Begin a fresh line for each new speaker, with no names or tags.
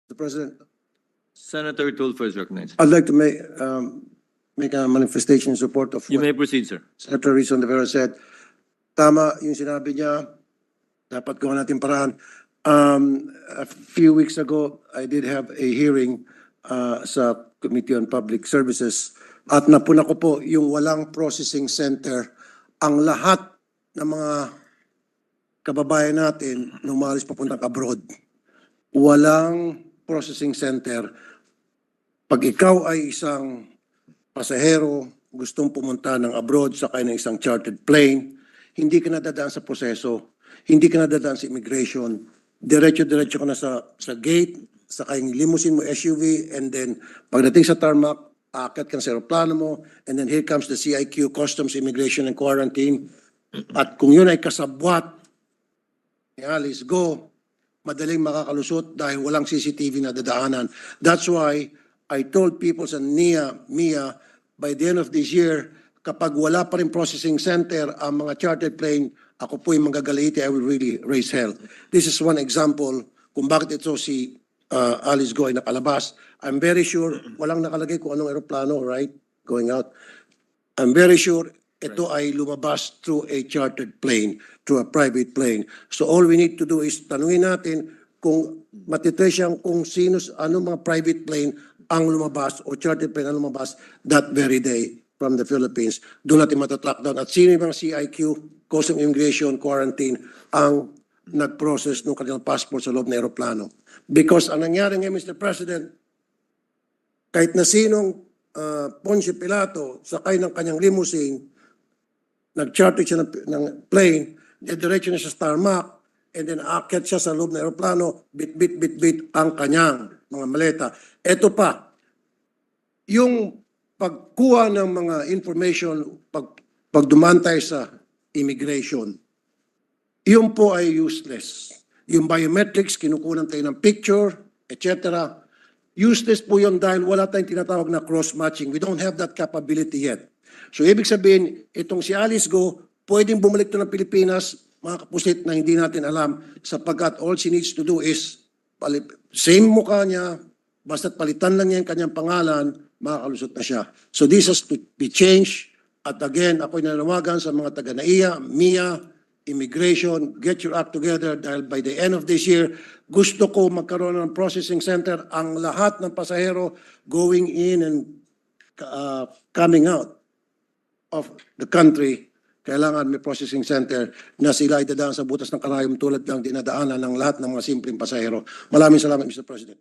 Mr. President,
Senator Tulfo is recognized.
I'd like to make a manifestation in support of
You
what
may proceed, sir.
Senator Rizon de Vera said. Tama yung sinabi niya. Dapat gawa natin paraan. A few weeks ago, I did have a hearing sa Committee on Public Services at napuna ko po yung walang processing center. Ang lahat ng mga kababayan natin na umalis papuntang abroad, walang processing center. Pag ikaw ay isang pasahero, gustong pumunta ng abroad, sakay ng isang chartered plane, hindi ka nadadaan sa proseso, hindi ka nadadaan sa immigration, diretso-diretso ka na sa gate, sakay ng limousine mo, SUV, and then pagdating sa tarmac, aakyat ka sa aeroplano mo, and then here comes the CIQ, Customs, Immigration, and Quarantine. At kung yun ay kasabwat ni Alice Go, madaling makakalusot dahil walang CCTV na dadaanan. That's why I told people sa NIA, MIA, by the end of this year, kapag wala pa rin processing center ang mga chartered plane, ako po yung manggagalaiti, I will really raise hell. This is one example kung bakit ito si Alice Go ay nakalabas. I'm very sure, walang nakalagay kung anong aeroplano, right? Going out. I'm very sure ito ay lumabas through a chartered plane, through a private plane. So all we need to do is tanungin natin kung matitrace siyang kung sino, anong mga private plane ang lumabas o chartered plane ang lumabas that very day from the Philippines. Doon natin matatrack down. At sino yung mga CIQ, Customs, Immigration, Quarantine, ang nag-process ng kanilang passport sa loob ng aeroplano. Because ang nangyari ngayon, Mr. President, kahit na sinong Ponce Pilato, sakay ng kanyang limousine, nag-charter siya ng plane, diretso na siya sa tarmac, and then aakyat siya sa loob ng aeroplano, bit ang kanyang mga maleta. Ito pa, yung pagkuha ng mga information, pagdumaan tayo sa immigration, yun po ay useless. Yung biometrics, kinukunan tayo ng picture, etc. Useless po yun dahil wala tayong tinatawag na cross-matching. We don't have that capability yet. So ibig sabihin, itong si Alice Go, pwedeng bumalik to ng Pilipinas, mga kapusit na hindi natin alam, sapagkat all she needs to do is, same mukha niya, basta't palitan lang niya yung kanyang pangalan, makakalusot na siya. So this has to be changed. At again, ako'y nanawagan sa mga taga-NAIA, MIA, Immigration, get your act together dahil by the end of this year, gusto ko magkaroon ng processing center ang lahat ng pasahero going in and coming out of the country. Kailangan may processing center na sila ay dadaan sa butas ng karayom tulad ng dinadaanan ng lahat ng mga simpleng pasahero. Maraming salamat, Mr. President.